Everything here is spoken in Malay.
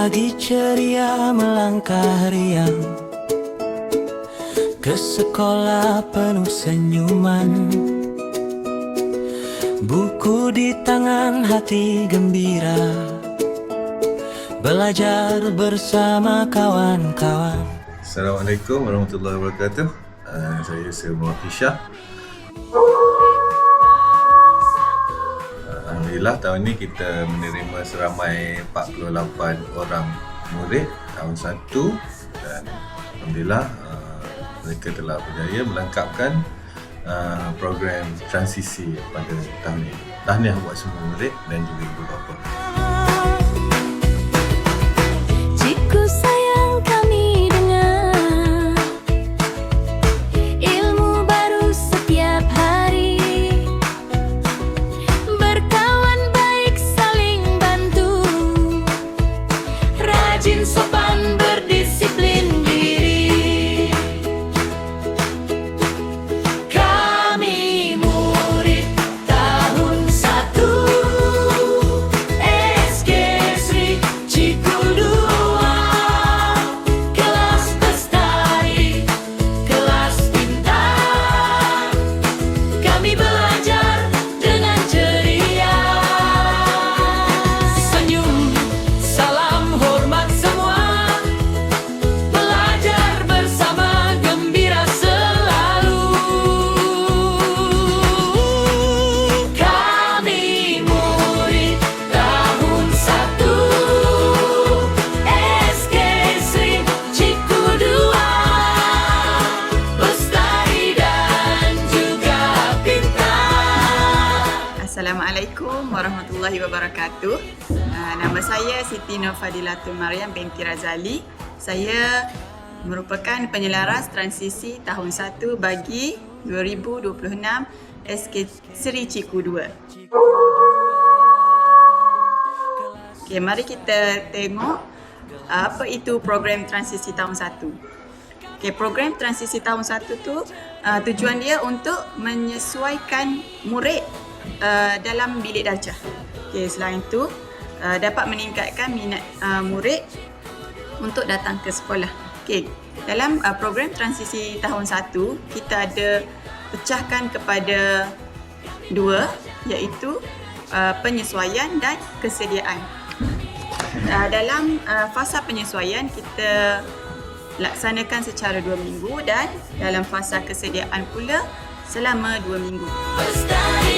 Pagi ceria melangkah riang, ke sekolah penuh senyuman. Buku di tangan, hati gembira, belajar bersama kawan-kawan. Assalamualaikum warahmatullahi wabarakatuh. Saya Muhammad Fisyah. Alhamdulillah tahun ini kita menerima seramai 48 orang murid tahun 1 dan Alhamdulillah mereka telah berjaya melengkapkan program transisi pada tahun ini. Tahniah buat semua murid dan juga ibu bapa. Cikgu sayang kami dengar ilmu baru setiap hari, berkawan baik saling bantu, rajin sopan berdisiplin diri. Kami murid tahun 1 SK Sri Cikgu 2, kelas bestari, kelas pintar. Kami belajar dengan ceria, senyum, salam hormat semua, belajar bersama gembira selalu. Kami murid tahun 1 SK Sri Cikgu 2, bestari dan juga pintar. Assalamualaikum warahmatullahi wabarakatuh. Nama saya Siti Nur Fadilatul Maryam binti Razali. Saya merupakan penyelaras transisi tahun 1 bagi 2026 SK Sri Cikgu 2. Okey, mari kita tengok apa itu program transisi tahun 1. Okey, program transisi tahun 1 tu tujuan dia untuk menyesuaikan murid dalam bilik darjah. Okey, selain itu dapat meningkatkan minat murid untuk datang ke sekolah. Okey, dalam program transisi tahun 1 kita ada pecahkan kepada 2, iaitu penyesuaian dan kesediaan. Dalam fasa penyesuaian kita laksanakan secara 2 minggu dan dalam fasa kesediaan pula selama 2 minggu. Bestari